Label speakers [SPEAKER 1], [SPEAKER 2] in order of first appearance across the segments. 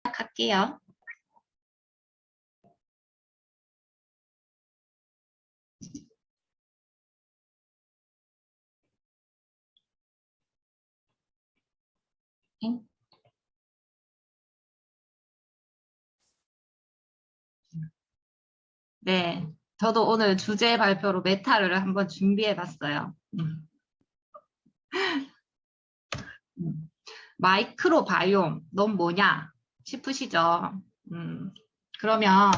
[SPEAKER 1] 시작할게요. 네, 저도 오늘 주제 발표로 메타를 한번 준비해 봤어요. 마이크로바이옴, 넌 뭐냐 싶으시죠? 그러면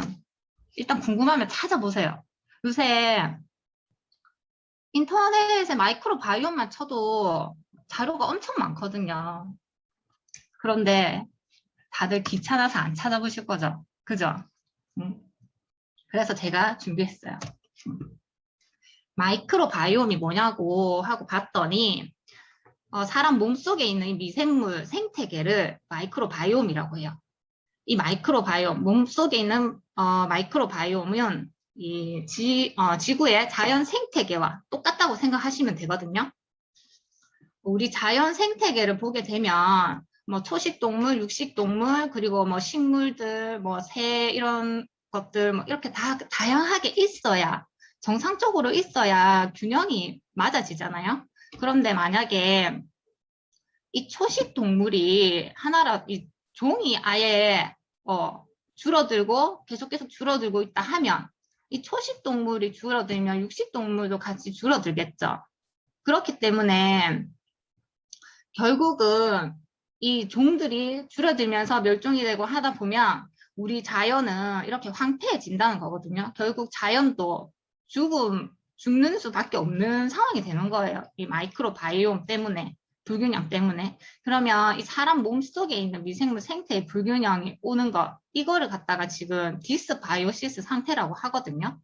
[SPEAKER 1] 일단 궁금하면 찾아보세요. 요새 인터넷에 마이크로바이옴만 쳐도 자료가 엄청 많거든요. 그런데 다들 귀찮아서 안 찾아보실 거죠? 그죠? 그래서 제가 준비했어요. 마이크로바이옴이 뭐냐고 하고 봤더니 사람 몸속에 있는 이 미생물 생태계를 마이크로바이옴이라고 해요. 이 마이크로바이옴, 몸속에 있는 마이크로바이옴은 이 지구의 자연 생태계와 똑같다고 생각하시면 되거든요. 우리 자연 생태계를 보게 되면 뭐 초식동물, 육식동물, 그리고 뭐 식물들, 뭐 새 이런 것들 뭐 이렇게 다 다양하게 있어야 정상적으로 있어야 균형이 맞아지잖아요. 그런데 만약에 이 초식 동물이 하나라 이 종이 아예 줄어들고 계속 줄어들고 있다 하면 이 초식 동물이 줄어들면 육식 동물도 같이 줄어들겠죠. 그렇기 때문에 결국은 이 종들이 줄어들면서 멸종이 되고 하다 보면 우리 자연은 이렇게 황폐해진다는 거거든요. 결국 자연도 죽는 수밖에 없는 상황이 되는 거예요. 이 마이크로바이옴 때문에, 불균형 때문에. 그러면 이 사람 몸속에 있는 미생물 생태의 불균형이 오는 것, 이거를 갖다가 지금 디스바이오시스 상태라고 하거든요.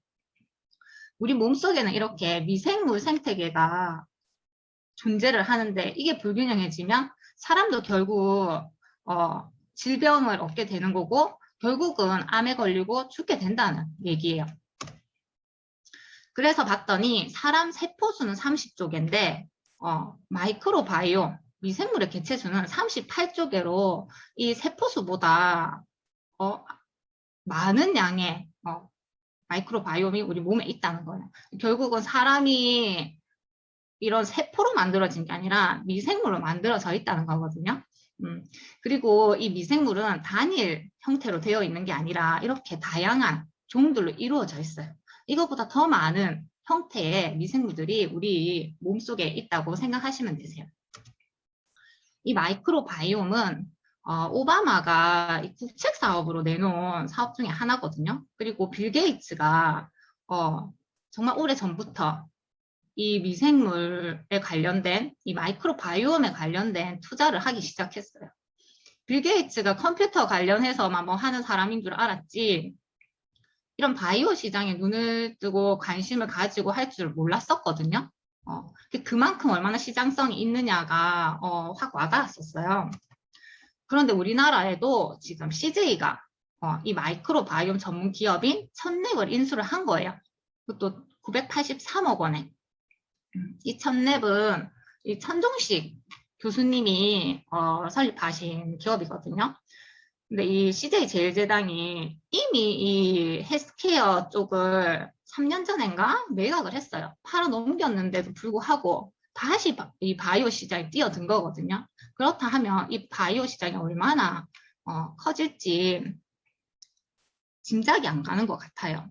[SPEAKER 1] 우리 몸속에는 이렇게 미생물 생태계가 존재를 하는데 이게 불균형해지면 사람도 결국 질병을 얻게 되는 거고 결국은 암에 걸리고 죽게 된다는 얘기예요. 그래서 봤더니 사람 세포수는 30조개인데 마이크로바이옴, 미생물의 개체수는 38조개로 이 세포수보다 많은 양의 마이크로바이옴이 우리 몸에 있다는 거예요. 결국은 사람이 이런 세포로 만들어진 게 아니라 미생물로 만들어져 있다는 거거든요. 그리고 이 미생물은 단일 형태로 되어 있는 게 아니라 이렇게 다양한 종들로 이루어져 있어요. 이거보다 더 많은 형태의 미생물들이 우리 몸속에 있다고 생각하시면 되세요. 이 마이크로바이옴은 오바마가 국책 사업으로 내놓은 사업 중에 하나거든요. 그리고 빌 게이츠가 정말 오래전부터 이 미생물에 관련된 이 마이크로바이옴에 관련된 투자를 하기 시작했어요. 빌 게이츠가 컴퓨터 관련해서만 뭐 하는 사람인 줄 알았지 이런 바이오 시장에 눈을 뜨고 관심을 가지고 할 줄 몰랐었거든요. 그만큼 얼마나 시장성이 있느냐가 확 와닿았었어요. 그런데 우리나라에도 지금 CJ가 이 마이크로바이옴 전문 기업인 첫랩을 인수를 한 거예요. 그것도 983억 원에. 이 첫랩은 이 천종식 교수님이 설립하신 기업이거든요. 근데 이 CJ제일제당이 이미 이 헬스케어 쪽을 3년 전인가 매각을 했어요. 팔아 넘겼는데도 불구하고 다시 이 바이오 시장에 뛰어든 거거든요. 그렇다 하면 이 바이오 시장이 얼마나 커질지 짐작이 안 가는 것 같아요.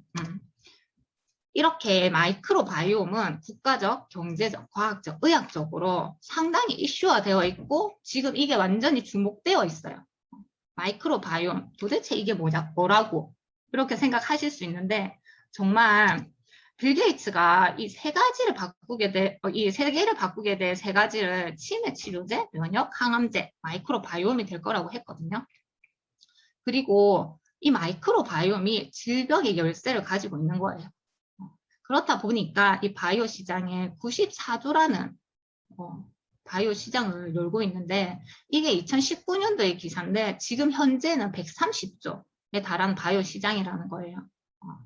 [SPEAKER 1] 이렇게 마이크로바이옴은 국가적, 경제적, 과학적, 의학적으로 상당히 이슈화되어 있고 지금 이게 완전히 주목되어 있어요. 마이크로바이옴, 도대체 이게 뭐라고 이렇게 생각하실 수 있는데 정말 빌 게이츠가 이 세 가지를 바꾸게 돼, 이 세 개를 바꾸게 돼 세 가지를 치매 치료제, 면역, 항암제, 마이크로바이옴이 될 거라고 했거든요. 그리고 이 마이크로바이옴이 질병의 열쇠를 가지고 있는 거예요. 그렇다 보니까 이 바이오 시장에 94조라는 바이오 시장을 열고 있는데 이게 2019년도의 기사인데 지금 현재는 130조에 달한 바이오 시장이라는 거예요.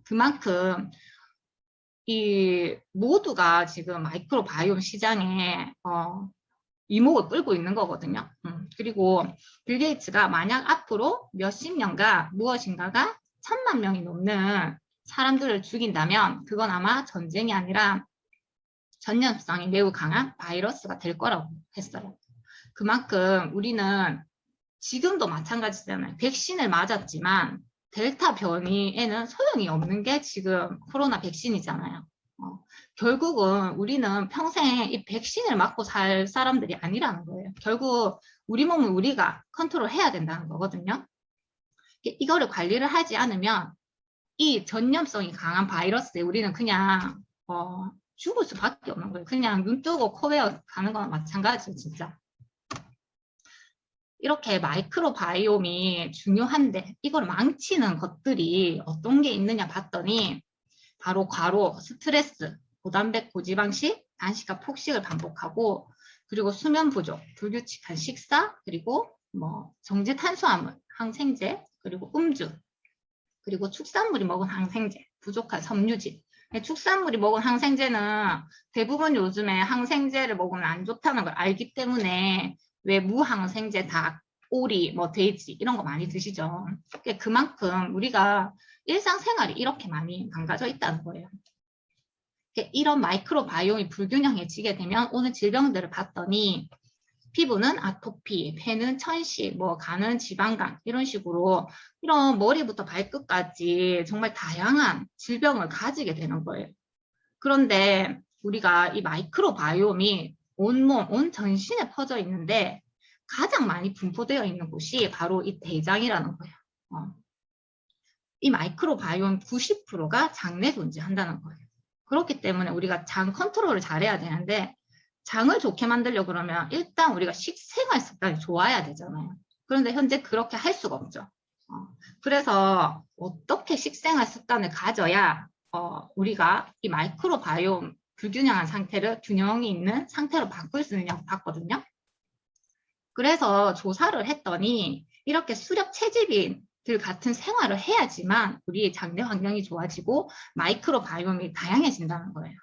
[SPEAKER 1] 그만큼 이 모두가 지금 마이크로바이옴 시장에 이목을 끌고 있는 거거든요. 그리고 빌 게이츠가 만약 앞으로 몇십 년간 무엇인가가 1000만 명이 넘는 사람들을 죽인다면 그건 아마 전쟁이 아니라 전염성이 매우 강한 바이러스가 될 거라고 했어요. 그만큼 우리는 지금도 마찬가지잖아요. 백신을 맞았지만 델타 변이에는 소용이 없는 게 지금 코로나 백신이잖아요. 결국은 우리는 평생 이 백신을 맞고 살 사람들이 아니라는 거예요. 결국 우리 몸은 우리가 컨트롤해야 된다는 거거든요. 이거를 관리를 하지 않으면 이 전염성이 강한 바이러스에 우리는 그냥 죽을 수밖에 없는 거예요. 그냥 눈 뜨고 코 베어 가는 거나 마찬가지죠, 진짜. 이렇게 마이크로바이옴이 중요한데 이걸 망치는 것들이 어떤 게 있느냐 봤더니 바로 과로, 스트레스, 고단백, 고지방식, 단식과 폭식을 반복하고 그리고 수면 부족, 불규칙한 식사, 그리고 뭐 정제 탄수화물, 항생제, 그리고 음주, 그리고 축산물이 먹은 항생제, 부족한 섬유질. 축산물이 먹은 항생제는 대부분 요즘에 항생제를 먹으면 안 좋다는 걸 알기 때문에 왜 무항생제 닭, 오리, 뭐 돼지 이런 거 많이 드시죠. 그만큼 우리가 일상생활이 이렇게 많이 망가져 있다는 거예요. 이런 마이크로바이옴이 불균형해지게 되면 오는 질병들을 봤더니 피부는 아토피, 폐는 천식, 뭐 간은 지방간 이런 식으로 이런 머리부터 발끝까지 정말 다양한 질병을 가지게 되는 거예요. 그런데 우리가 이 마이크로바이옴이 온몸, 온 전신에 퍼져 있는데 가장 많이 분포되어 있는 곳이 바로 이 대장이라는 거예요. 이 마이크로바이옴 90%가 장내 존재한다는 거예요. 그렇기 때문에 우리가 장 컨트롤을 잘해야 되는데 장을 좋게 만들려고 그러면 일단 우리가 식생활 습관이 좋아야 되잖아요. 그런데 현재 그렇게 할 수가 없죠. 그래서 어떻게 식생활 습관을 가져야 우리가 이 마이크로바이옴 불균형한 상태를 균형이 있는 상태로 바꿀 수 있느냐고 봤거든요. 그래서 조사를 했더니 이렇게 수렵 채집인들 같은 생활을 해야지만 우리 장내 환경이 좋아지고 마이크로바이옴이 다양해진다는 거예요.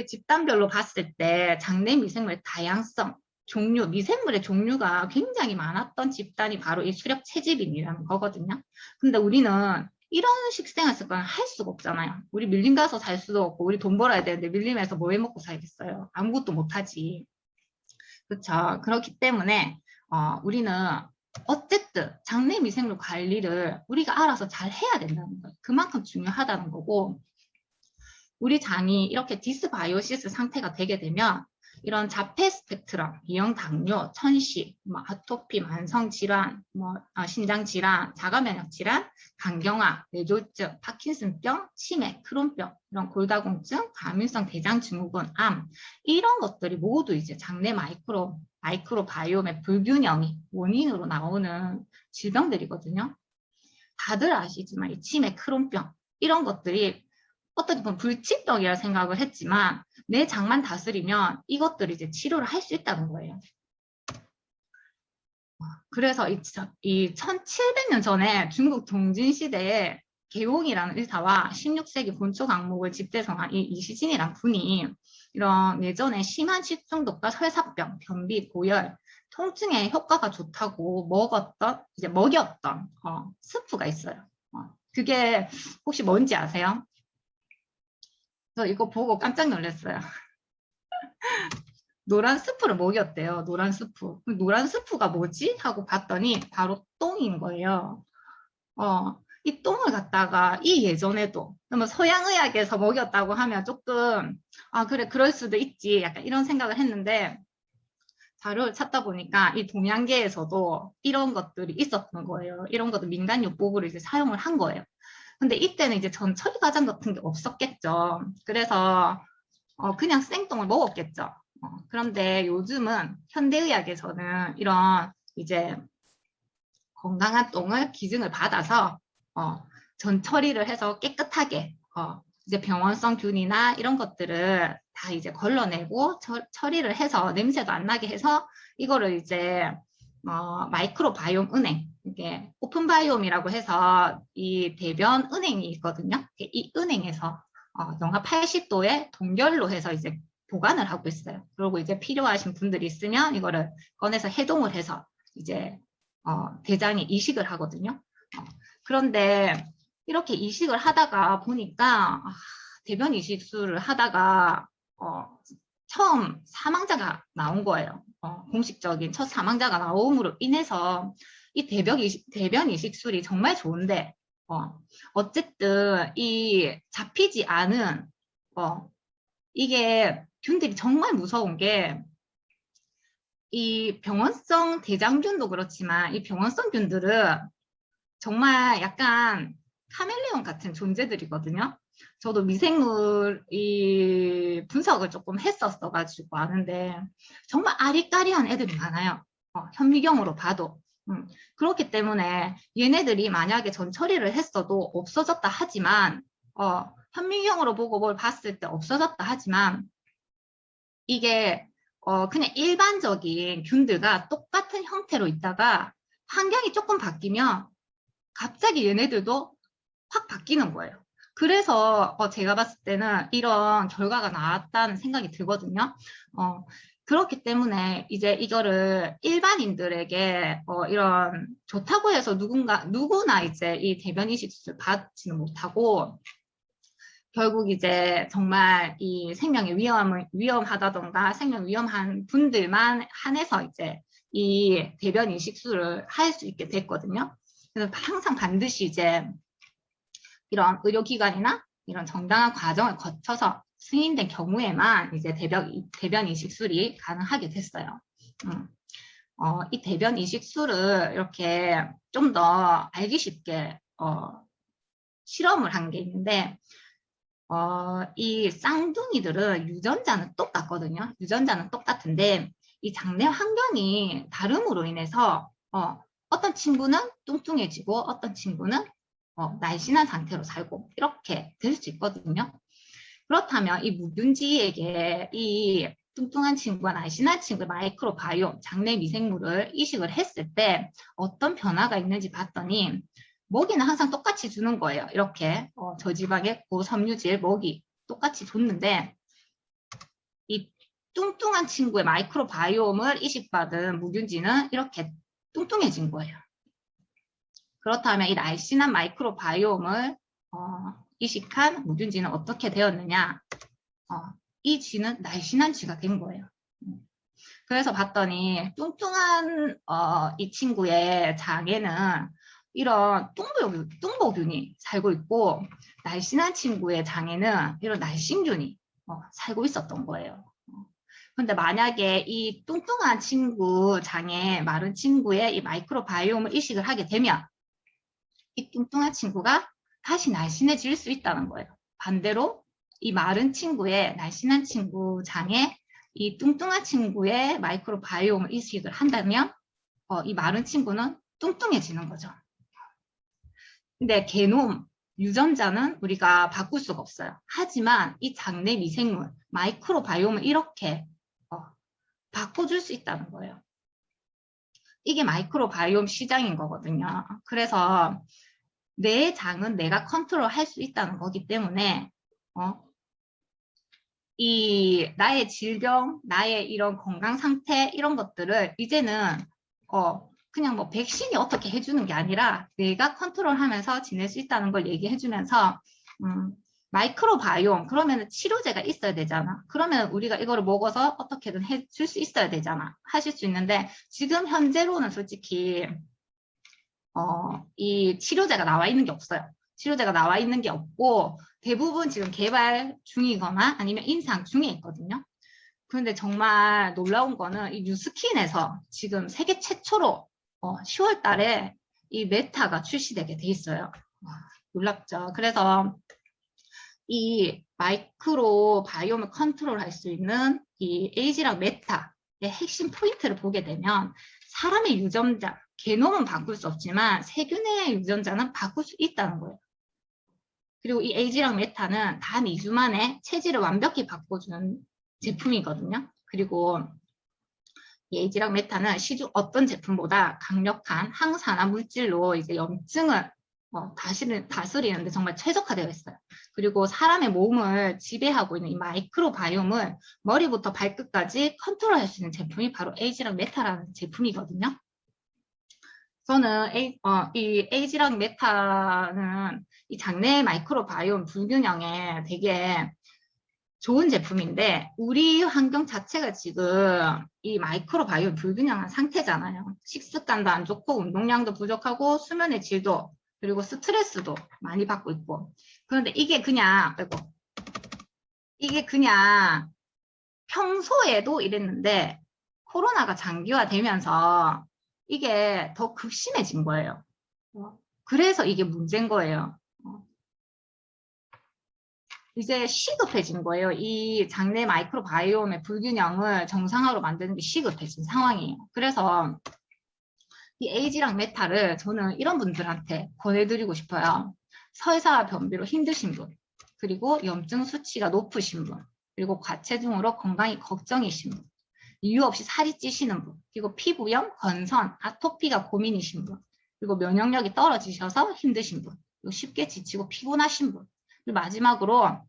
[SPEAKER 1] 집단별로 봤을 때 장내 미생물의 다양성, 종류, 미생물의 종류가 굉장히 많았던 집단이 바로 이 수렵 채집인이라는 거거든요. 근데 우리는 이런 식생활 습관을 할 수가 없잖아요. 우리 밀림 가서 살 수도 없고 우리 돈 벌어야 되는데 밀림에서 뭐 해 먹고 살겠어요. 아무것도 못하지. 그렇죠. 그렇기 때문에 우리는 어쨌든 장내 미생물 관리를 우리가 알아서 잘 해야 된다는 거예요. 그만큼 중요하다는 거고 우리 장이 이렇게 디스바이오시스 상태가 되게 되면 이런 자폐 스펙트럼, 비형 당뇨, 천식, 뭐 아토피, 만성 질환, 신장 질환, 자가 면역 질환, 간경화, 뇌졸중, 파킨슨병, 치매, 크론병, 이런 골다공증, 감염성 대장 증후군, 암 이런 것들이 모두 이제 장내 마이크로바이옴의 불균형이 원인으로 나오는 질병들이거든요. 다들 아시지만 이 치매, 크론병 이런 것들이 어떻게 보면 불치병이라 생각을 했지만 내 장만 다스리면 이것들이 이제 치료를 할 수 있다는 거예요. 그래서 이 1700년 전에 중국 동진시대에 계홍이라는 의사와 16세기 본초 강목을 집대성한 이 이시진이라는 분이 이런 예전에 심한 식중독과 설사병, 변비, 고열, 통증에 효과가 좋다고 먹였던 스프가 있어요. 그게 혹시 뭔지 아세요? 저 이거 보고 깜짝 놀랐어요. 노란 스프를 먹였대요. 노란 스프. 노란 스프가 뭐지? 하고 봤더니 바로 똥인 거예요. 이 똥을 갖다가 이 예전에도 서양의학에서 먹였다고 하면 조금 그래 그럴 수도 있지 약간 이런 생각을 했는데 자료를 찾다 보니까 이 동양계에서도 이런 것들이 있었던 거예요. 이런 것도 민간요법으로 이제 사용을 한 거예요. 근데 이때는 이제 전 처리 과정 같은 게 없었겠죠. 그래서 그냥 생똥을 먹었겠죠. 그런데 요즘은 현대의학에서는 이런 이제 건강한 똥을 기증을 받아서 전 처리를 해서 깨끗하게 이제 병원성 균이나 이런 것들을 다 이제 걸러내고 처리를 해서 냄새도 안 나게 해서 이거를 이제 마이크로바이옴 은행 이게 오픈바이옴이라고 해서 이 대변 은행이 있거든요. 이 은행에서 영하 80도의 동결로 해서 이제 보관을 하고 있어요. 그리고 이제 필요하신 분들이 있으면 이거를 꺼내서 해동을 해서 이제 대장에 이식을 하거든요. 그런데 이렇게 이식을 하다가 보니까 대변 이식술을 하다가 처음 사망자가 나온 거예요. 공식적인 첫 사망자가 나옴으로 인해서 이 대변 이식술이 정말 좋은데 어쨌든 이 잡히지 않은 이게 균들이 정말 무서운 게 이 병원성 대장균도 그렇지만 이 병원성 균들은 정말 약간 카멜레온 같은 존재들이거든요. 저도 미생물 이 분석을 조금 했었어가지고 아는데 정말 아리까리한 애들이 많아요. 현미경으로 봐도. 그렇기 때문에 얘네들이 만약에 전처리를 했어도 없어졌다 하지만 현미경으로 보고 뭘 봤을 때 없어졌다 하지만 이게 그냥 일반적인 균들과 똑같은 형태로 있다가 환경이 조금 바뀌면 갑자기 얘네들도 확 바뀌는 거예요. 그래서 제가 봤을 때는 이런 결과가 나왔다는 생각이 들거든요. 그렇기 때문에 이제 이거를 일반인들에게 이런 좋다고 해서 누구나 이제 이 대변 이식술을 받지는 못하고 결국 이제 정말 이 생명이 위험하다던가 생명 위험한 분들만 한해서 이제 이 대변 이식술을 할 수 있게 됐거든요. 그래서 항상 반드시 이제 이런 의료기관이나 이런 정당한 과정을 거쳐서 승인된 경우에만 이제 대변 이식술이 가능하게 됐어요. 이 대변 이식술을 이렇게 좀 더 알기 쉽게 실험을 한 게 있는데 이 쌍둥이들은 유전자는 똑같거든요. 유전자는 똑같은데 이 장내 환경이 다름으로 인해서 어떤 친구는 뚱뚱해지고 어떤 친구는 날씬한 상태로 살고 이렇게 될 수 있거든요. 그렇다면 이 묵윤지에게 이 뚱뚱한 친구와 날씬한 친구의 마이크로바이옴, 장내 미생물을 이식을 했을 때 어떤 변화가 있는지 봤더니 먹이는 항상 똑같이 주는 거예요. 이렇게 저지방의 고섬유질 먹이 똑같이 줬는데 이 뚱뚱한 친구의 마이크로바이옴을 이식받은 묵윤지는 이렇게 뚱뚱해진 거예요. 그렇다면 이 날씬한 마이크로바이옴을 이식한 묵윤지는 어떻게 되었느냐? 이 쥐는 날씬한 쥐가 된 거예요. 그래서 봤더니 뚱뚱한 이 친구의 장에는 이런 뚱보균이 살고 있고 날씬한 친구의 장에는 이런 날씬균이 살고 있었던 거예요. 근데 만약에 이 뚱뚱한 친구 장에 마른 친구의 이 마이크로바이옴을 이식을 하게 되면 이 뚱뚱한 친구가 다시 날씬해질 수 있다는 거예요. 반대로 이 마른 친구의 날씬한 친구 장에 이 뚱뚱한 친구의 마이크로바이옴을 이식을 한다면 이 마른 친구는 뚱뚱해지는 거죠. 근데 게놈, 유전자는 우리가 바꿀 수가 없어요. 하지만 이 장내 미생물, 마이크로바이옴을 이렇게 바꿔줄 수 있다는 거예요. 이게 마이크로바이옴 시장인 거거든요. 그래서 내 장은 내가 컨트롤할 수 있다는 거기 때문에 이 나의 질병, 나의 이런 건강 상태 이런 것들을 이제는 그냥 뭐 백신이 어떻게 해주는 게 아니라 내가 컨트롤하면서 지낼 수 있다는 걸 얘기해주면서 마이크로바이옴 그러면 치료제가 있어야 되잖아. 그러면 우리가 이거를 먹어서 어떻게든 해줄 수 있어야 되잖아. 하실 수 있는데 지금 현재로는 솔직히 이 치료제가 나와 있는 게 없어요. 치료제가 나와 있는 게 없고 대부분 지금 개발 중이거나 아니면 임상 중에 있거든요. 그런데 정말 놀라운 거는 이 뉴스킨에서 지금 세계 최초로 10월 달에 이 메타가 출시되게 돼 있어요. 와, 놀랍죠. 그래서 이 마이크로 바이옴을 컨트롤할 수 있는 이 에이지랑 메타의 핵심 포인트를 보게 되면 사람의 유전자, 게놈은 바꿀 수 없지만 세균의 유전자는 바꿀 수 있다는 거예요. 그리고 이 에이지랑 메타는 단 2주 만에 체질을 완벽히 바꿔주는 제품이거든요. 그리고 이 에이지랑 메타는 시중 어떤 제품보다 강력한 항산화 물질로 이제 염증을 다스리는데 정말 최적화되어 있어요. 그리고 사람의 몸을 지배하고 있는 이 마이크로바이옴을 머리부터 발끝까지 컨트롤할 수 있는 제품이 바로 에이지랑 메타라는 제품이거든요. 저는 이 에이지랑 메타는 이 장내 마이크로바이옴 불균형에 되게 좋은 제품인데 우리 환경 자체가 지금 이 마이크로바이옴 불균형한 상태잖아요. 식습관도 안 좋고 운동량도 부족하고 수면의 질도 그리고 스트레스도 많이 받고 있고 그런데 이게 그냥 평소에도 이랬는데 코로나가 장기화되면서 이게 더 극심해진 거예요. 그래서 이게 문제인 거예요. 이제 시급해진 거예요. 이 장내 마이크로바이옴의 불균형을 정상화로 만드는 게 시급해진 상황이에요. 그래서 이 에이지랑 메타를 저는 이런 분들한테 권해드리고 싶어요. 설사와 변비로 힘드신 분, 그리고 염증 수치가 높으신 분, 그리고 과체중으로 건강이 걱정이신 분, 이유 없이 살이 찌시는 분, 그리고 피부염, 건선, 아토피가 고민이신 분, 그리고 면역력이 떨어지셔서 힘드신 분, 그리고 쉽게 지치고 피곤하신 분, 그리고 마지막으로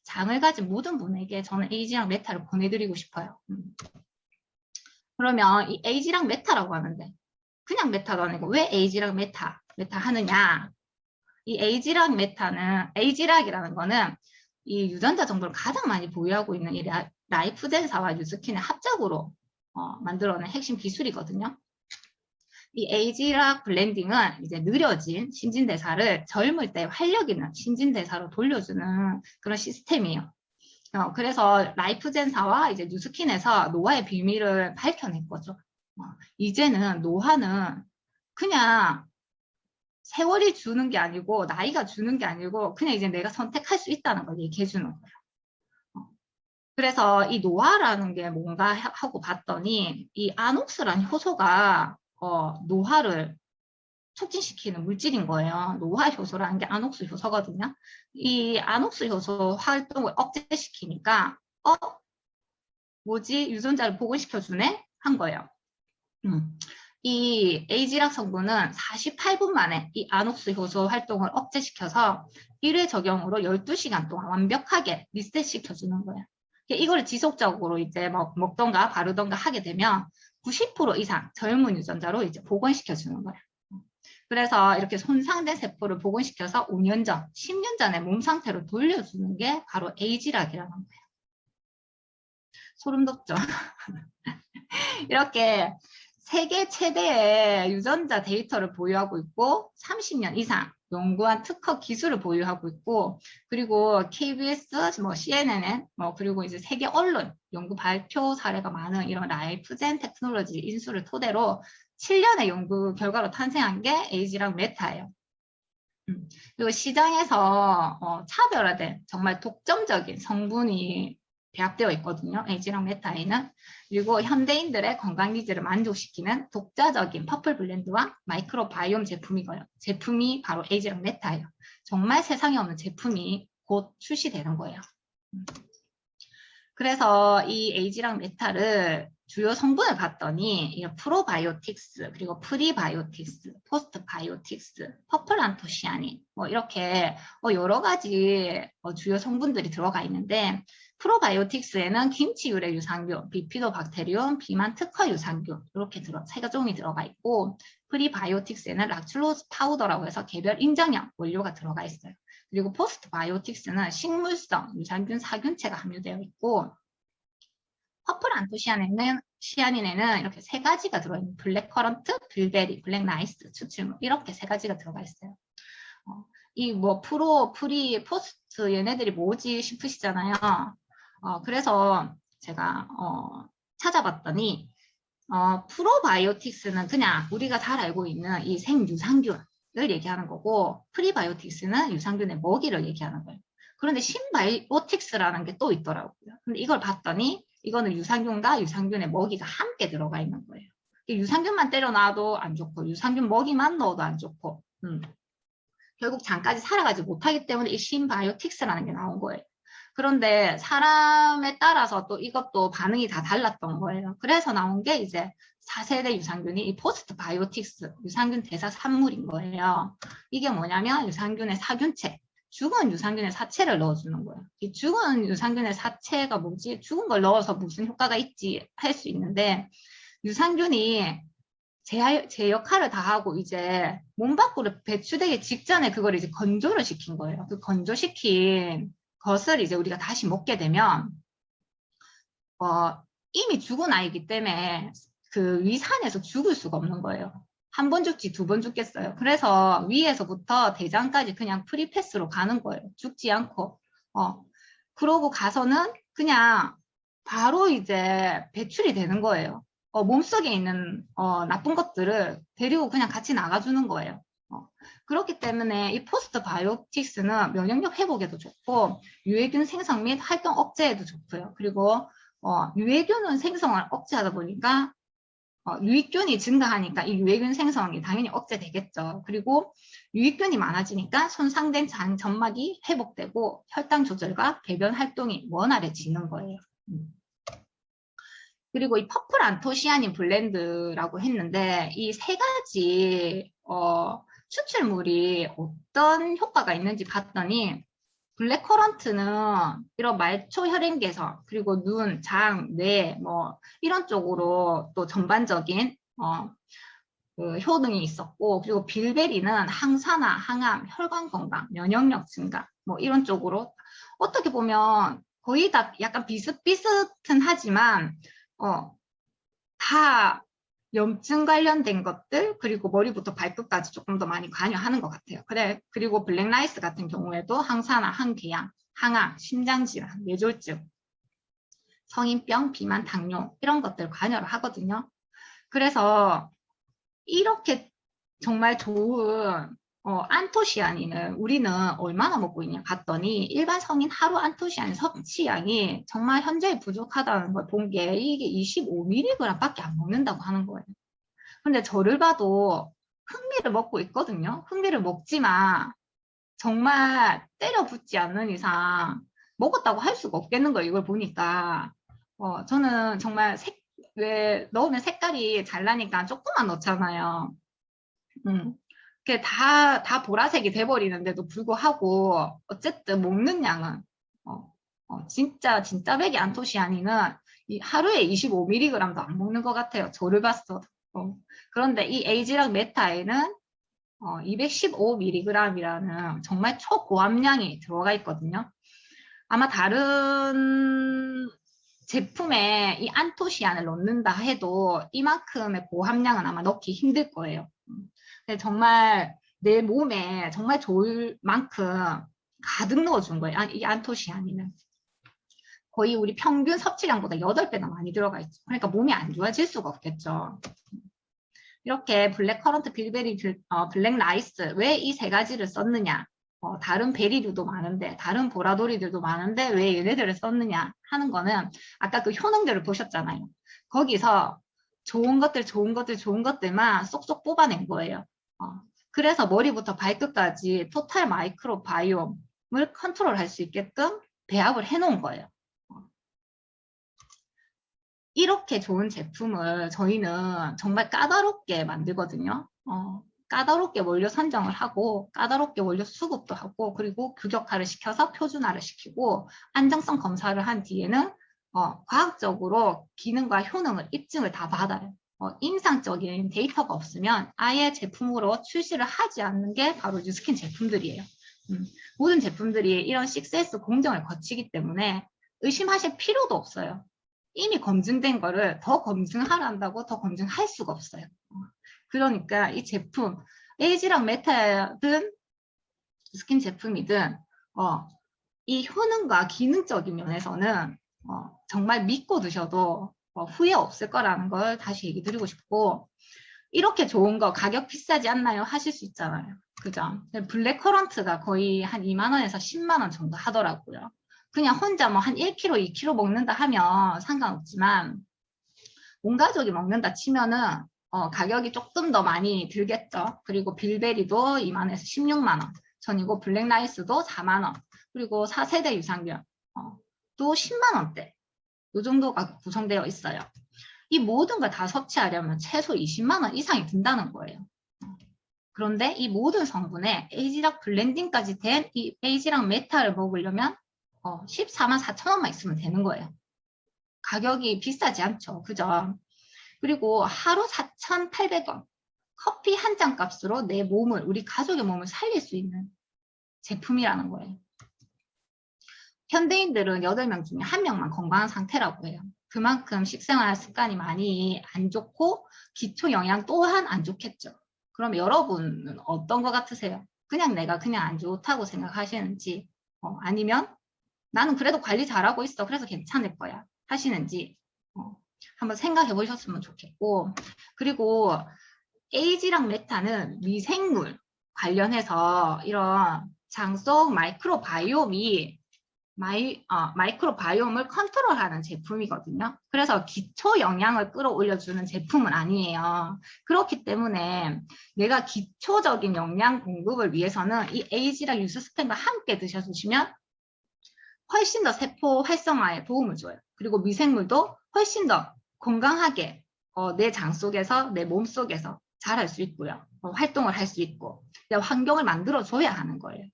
[SPEAKER 1] 장을 가진 모든 분에게 저는 에이지랑 메타를 보내드리고 싶어요. 그러면 이 에이지랑 메타라고 하는데 그냥 메타도 아니고 왜 에이지랑 메타 하느냐? 이 에이지락이라는 거는 이 유전자 정보를 가장 많이 보유하고 있는 이 라이프젠사와 뉴스킨의 합작으로 만들어낸 핵심 기술이거든요. 이 에이지락 블렌딩은 이제 느려진 신진대사를 젊을 때 활력 있는 신진대사로 돌려주는 그런 시스템이에요. 그래서 라이프젠사와 이제 뉴스킨에서 노화의 비밀을 밝혀낸 거죠. 이제는 노화는 그냥 세월이 주는 게 아니고 나이가 주는 게 아니고 그냥 이제 내가 선택할 수 있다는 걸 얘기해 주는 거예요. 그래서 이 노화라는 게 뭔가 하고 봤더니 이 아녹스라는 효소가 노화를 촉진시키는 물질인 거예요. 노화 효소라는 게 아녹스 효소거든요. 이 아녹스 효소 활동을 억제시키니까 뭐지? 유전자를 복원시켜주네? 한 거예요. 이 에이지락 성분은 48분 만에 이 아녹스 효소 활동을 억제시켜서 1회 적용으로 12시간 동안 완벽하게 리셋시켜주는 거예요. 이걸 지속적으로 이제 먹던가 바르던가 하게 되면 90% 이상 젊은 유전자로 이제 복원시켜주는 거예요. 그래서 이렇게 손상된 세포를 복원시켜서 5년 전, 10년 전의 몸 상태로 돌려주는 게 바로 에이지락이라는 거예요. 소름 돋죠? 이렇게 세계 최대의 유전자 데이터를 보유하고 있고 30년 이상 연구한 특허 기술을 보유하고 있고 그리고 KBS, CNN, 그리고 이제 세계 언론 연구 발표 사례가 많은 이런 라이프젠 테크놀로지 인수를 토대로 7년의 연구 결과로 탄생한 게 에이지랑 메타예요. 그리고 시장에서 차별화된 정말 독점적인 성분이 배합되어 있거든요. 에이지랑 메타에는. 그리고 현대인들의 건강 니즈를 만족시키는 독자적인 퍼플 블렌드와 마이크로바이옴 제품이고요. 제품이 바로 에이지랑 메타예요. 정말 세상에 없는 제품이 곧 출시되는 거예요. 그래서 이 에이지랑 메타를 주요 성분을 봤더니 프로바이오틱스, 그리고 프리바이오틱스, 포스트바이오틱스, 퍼플안토시아닌 이렇게 여러 가지 주요 성분들이 들어가 있는데 프로바이오틱스에는 김치 유래 유산균, 비피도박테리움, 비만 특허 유산균 이렇게 세 가종이 들어가 있고 프리바이오틱스에는 락툴로스 파우더라고 해서 개별 인정형 원료가 들어가 있어요. 그리고 포스트바이오틱스는 식물성 유산균 사균체가 함유되어 있고 퍼플안토시아닌에는 이렇게 세 가지가 들어있는 블랙커런트, 빌베리, 블랙라이스, 추출물 이렇게 세 가지가 들어가 있어요. 이 프로, 프리, 포스트 얘네들이 뭐지 싶으시잖아요. 그래서 제가 찾아봤더니 프로바이오틱스는 그냥 우리가 잘 알고 있는 이 생유산균을 얘기하는 거고 프리바이오틱스는 유산균의 먹이를 얘기하는 거예요. 그런데 신바이오틱스라는 게 또 있더라고요. 근데 이걸 봤더니 이거는 유산균과 유산균의 먹이가 함께 들어가 있는 거예요. 유산균만 때려 놔도 안 좋고 유산균 먹이만 넣어도 안 좋고 결국 장까지 살아가지 못하기 때문에 이 신바이오틱스라는 게 나온 거예요. 그런데 사람에 따라서 또 이것도 반응이 다 달랐던 거예요. 그래서 나온 게 이제 4세대 유산균이 이 포스트 바이오틱스, 유산균 대사 산물인 거예요. 이게 뭐냐면 유산균의 사균체, 죽은 유산균의 사체를 넣어주는 거예요. 이 죽은 유산균의 사체가 뭐지? 죽은 걸 넣어서 무슨 효과가 있지 할 수 있는데 유산균이 제 역할을 다 하고 이제 몸 밖으로 배출되기 직전에 그걸 이제 건조를 시킨 거예요. 그 건조시킨 것을 이제 우리가 다시 먹게 되면 이미 죽은 아이기 때문에 그 위산에서 죽을 수가 없는 거예요. 한 번 죽지 두 번 죽겠어요. 그래서 위에서부터 대장까지 그냥 프리패스로 가는 거예요. 죽지 않고. 그러고 가서는 그냥 바로 이제 배출이 되는 거예요. 몸속에 있는 나쁜 것들을 데리고 그냥 같이 나가주는 거예요. 그렇기 때문에 이 포스트 바이오틱스는 면역력 회복에도 좋고 유해균 생성 및 활동 억제에도 좋고요. 그리고 유해균은 생성을 억제하다 보니까 유익균이 증가하니까 이 유해균 생성이 당연히 억제되겠죠. 그리고 유익균이 많아지니까 손상된 장 점막이 회복되고 혈당 조절과 배변 활동이 원활해지는 거예요. 그리고 이 퍼플 안토시아닌 블렌드라고 했는데 이 세 가지 추출물이 어떤 효과가 있는지 봤더니 블랙커런트는 이런 말초 혈행 개선 그리고 눈, 장, 뇌 뭐 이런 쪽으로 또 전반적인 그 효능이 있었고 그리고 빌베리는 항산화, 항암, 혈관 건강, 면역력 증가 뭐 이런 쪽으로 어떻게 보면 거의 다 약간 비슷비슷은 하지만 다 염증 관련된 것들 그리고 머리부터 발끝까지 조금 더 많이 관여하는 것 같아요. 그리고 블랙라이스 같은 경우에도 항산화, 항궤양, 항암, 심장질환, 뇌졸중, 성인병, 비만, 당뇨 이런 것들 관여를 하거든요. 그래서 이렇게 정말 좋은 안토시아닌을 우리는 얼마나 먹고 있냐 봤더니 일반 성인 하루 안토시아닌 섭취량이 정말 현저히 부족하다는 걸 본 게 이게 25mg 밖에 안 먹는다고 하는 거예요. 근데 저를 봐도 흑미를 먹고 있거든요. 흑미를 먹지만 정말 때려 붓지 않는 이상 먹었다고 할 수가 없겠는 거예요. 이걸 보니까. 저는 정말 왜 넣으면 색깔이 잘 나니까 조금만 넣잖아요. 그게 다 보라색이 돼버리는데도 불구하고 어쨌든 먹는 양은 진짜 백이 안토시아닌은 하루에 25mg도 안 먹는 것 같아요. 저를 봤어도. 그런데 이 에이지랑 메타에는 215mg이라는 정말 초고함량이 들어가 있거든요. 아마 다른 제품에 이 안토시안을 넣는다 해도 이만큼의 고함량은 아마 넣기 힘들 거예요. 근데 정말 내 몸에 정말 좋을 만큼 가득 넣어준 거예요. 이 안토시아닌은. 거의 우리 평균 섭취량보다 8배나 많이 들어가 있죠. 그러니까 몸이 안 좋아질 수가 없겠죠. 이렇게 블랙커런트, 빌베리, 블랙라이스 왜 이 세 가지를 썼느냐. 다른 베리류도 많은데 다른 보라돌이들도 많은데 왜 얘네들을 썼느냐 하는 거는 아까 그 효능들을 보셨잖아요. 거기서 좋은 것들만 쏙쏙 뽑아낸 거예요. 그래서 머리부터 발끝까지 토탈 마이크로 바이옴을 컨트롤할 수 있게끔 배합을 해놓은 거예요. 이렇게 좋은 제품을 저희는 정말 까다롭게 만들거든요. 까다롭게 원료 선정을 하고 까다롭게 원료 수급도 하고 그리고 규격화를 시켜서 표준화를 시키고 안정성 검사를 한 뒤에는 과학적으로 기능과 효능을 입증을 다 받아요. 임상적인 데이터가 없으면 아예 제품으로 출시를 하지 않는 게 바로 뉴스킨 제품들이에요. 모든 제품들이 이런 6S 공정을 거치기 때문에 의심하실 필요도 없어요. 이미 검증된 거를 더 검증하려 한다고 더 검증할 수가 없어요. 그러니까 이 제품, 에이지랑 메타든 스킨 제품이든 이 효능과 기능적인 면에서는 정말 믿고 드셔도 후회 없을 거라는 걸 다시 얘기 드리고 싶고 이렇게 좋은 거 가격 비싸지 않나요? 하실 수 있잖아요. 그죠? 블랙커런트가 거의 한 2만 원에서 10만 원 정도 하더라고요. 그냥 혼자 뭐 한 1kg, 2kg 먹는다 하면 상관없지만 온 가족이 먹는다 치면은 가격이 조금 더 많이 들겠죠. 그리고 빌베리도 2만 원에서 16만 원, 전이고 블랙라이스도 4만 원, 그리고 4세대 유산균 또 10만 원대 이 정도가 구성되어 있어요. 이 모든 걸 다 섭취하려면 최소 20만 원 이상이 든다는 거예요. 그런데 이 모든 성분에 에이지락 블렌딩까지 된 이 에이지락 메타를 먹으려면 14만 4천 원만 있으면 되는 거예요. 가격이 비싸지 않죠. 그죠? 그리고 하루 4,800원. 커피 한 잔 값으로 내 몸을, 우리 가족의 몸을 살릴 수 있는 제품이라는 거예요. 현대인들은 8명 중에 1명만 건강한 상태라고 해요. 그만큼 식생활 습관이 많이 안 좋고 기초 영양 또한 안 좋겠죠. 그럼 여러분은 어떤 것 같으세요? 그냥 내가 그냥 안 좋다고 생각하시는지 아니면 나는 그래도 관리 잘하고 있어. 그래서 괜찮을 거야. 하시는지 한번 생각해 보셨으면 좋겠고, 그리고 에이지랑 메타는 미생물 관련해서 이런 장 속 마이크로바이옴이 마이크로바이옴을 컨트롤하는 제품이거든요. 그래서 기초 영양을 끌어올려주는 제품은 아니에요. 그렇기 때문에 내가 기초적인 영양 공급을 위해서는 이 에이지랑 유스스텐과 함께 드셔주시면 훨씬 더 세포 활성화에 도움을 줘요. 그리고 미생물도 훨씬 더 건강하게 내 장 속에서, 내 몸 속에서 자랄 수 있고요. 활동을 할 수 있고 환경을 만들어줘야 하는 거예요.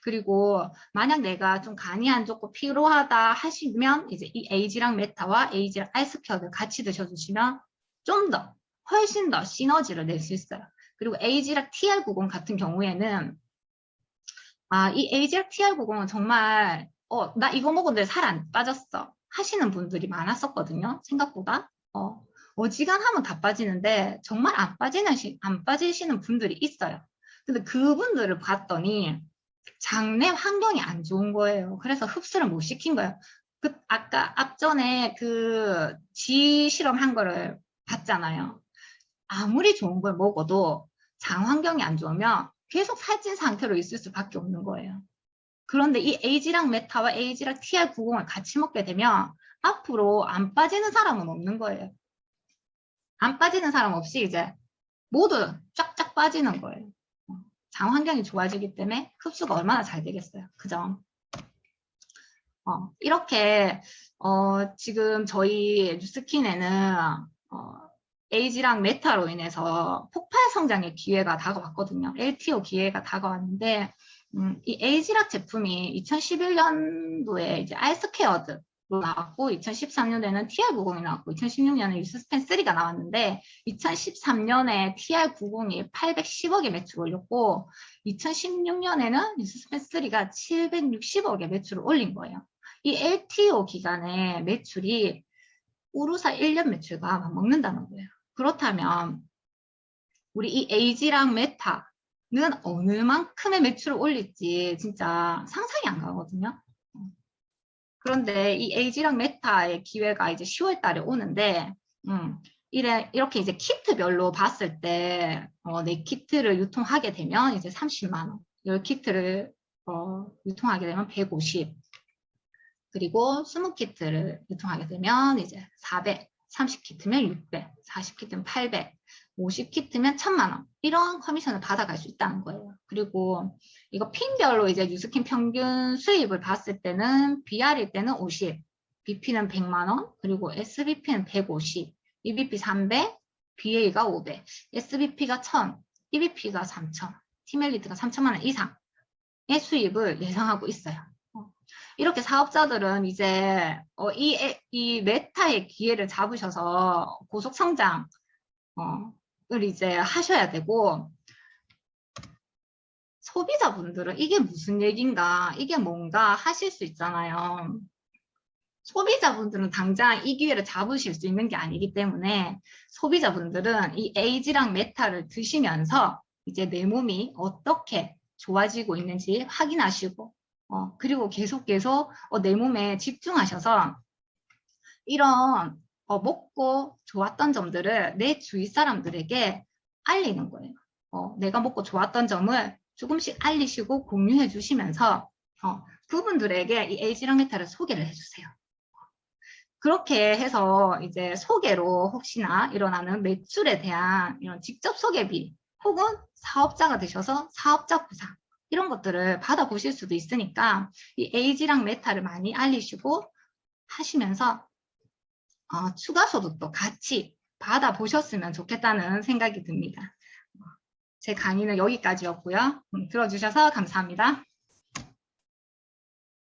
[SPEAKER 1] 그리고 만약 내가 좀 간이 안 좋고 피로하다 하시면 이제 이 에이지랑 메타와 에이지랑 아이스큐어를 같이 드셔주시면 좀 더 훨씬 더 시너지를 낼 수 있어요. 그리고 에이지랑 TR90 같은 경우에는 이 에이지랑 TR90은 정말 나 이거 먹었는데 살 안 빠졌어 하시는 분들이 많았었거든요. 생각보다 어지간하면 다 빠지는데 정말 안 빠지시는 분들이 있어요. 근데 그분들을 봤더니 장내 환경이 안 좋은 거예요. 그래서 흡수를 못 시킨 거예요. 아까 앞전에 그 지 실험한 거를 봤잖아요. 아무리 좋은 걸 먹어도 장 환경이 안 좋으면 계속 살찐 상태로 있을 수밖에 없는 거예요. 그런데 이 에이지랑 메타와 에이지랑 TR90을 같이 먹게 되면 앞으로 안 빠지는 사람은 없는 거예요. 안 빠지는 사람 없이 이제 모두 쫙쫙 빠지는 거예요. 장 환경이 좋아지기 때문에 흡수가 얼마나 잘 되겠어요. 그죠? 이렇게 지금 저희 뉴스킨에는 에이지랑 메타로 인해서 폭발 성장의 기회가 다가왔거든요. LTO 기회가 다가왔는데 이 에이지락 제품이 2011년도에 이제 아이스케어드로 나왔고 2013년에는 TR90이 나왔고 2016년에 유스스펜 3가 나왔는데 2013년에 TR90이 810억의 매출을 올렸고 2016년에는 유스스펜 3가 760억의 매출을 올린 거예요. 이 LTO 기간에 매출이 우루사 1년 매출과 맞먹는다는 거예요. 그렇다면 우리 이 에이지랑 메타는 어느 만큼의 매출을 올릴지 진짜 상상이 안 가거든요. 그런데 이 에이지랑 메타의 기회가 이제 10월 달에 오는데 이렇게 이제 키트별로 봤을 때 내 키트를 유통하게 되면 이제 30만 원, 10키트를 유통하게 되면 150, 그리고 20키트를 유통하게 되면 이제 400, 30키트면 600, 40키트면 800, 50키트면 1000만 원. 이런 커미션을 받아갈 수 있다는 거예요. 그리고 이거 핀별로 이제 뉴스킨 평균 수입을 봤을 때는 BR일 때는 50, BP는 100만 원, 그리고 SBP는 150, EBP 300, BA가 500, SBP가 1000, EBP가 3000, 티멜리트가 3천만 원 이상의 수입을 예상하고 있어요. 이렇게 사업자들은 이제 이 메타의 기회를 잡으셔서 고속 성장을 이제 하셔야 되고, 소비자분들은 이게 무슨 얘기인가, 이게 뭔가 하실 수 있잖아요. 소비자분들은 당장 이 기회를 잡으실 수 있는 게 아니기 때문에 소비자분들은 이 에이지랑 메타를 드시면서 이제 내 몸이 어떻게 좋아지고 있는지 확인하시고 그리고 계속 내 몸에 집중하셔서 이런 먹고 좋았던 점들을 내 주위 사람들에게 알리는 거예요. 내가 먹고 좋았던 점을 조금씩 알리시고 공유해 주시면서 그분들에게 이 에이지랑 메타를 소개를 해주세요. 그렇게 해서 이제 소개로 혹시나 일어나는 매출에 대한 이런 직접 소개비 혹은 사업자가 되셔서 사업자 보상 이런 것들을 받아보실 수도 있으니까 이 에이지랑 메타를 많이 알리시고 하시면서 추가 소득도 같이 받아보셨으면 좋겠다는 생각이 듭니다. 제 강의는 여기까지였고요. 들어주셔서 감사합니다.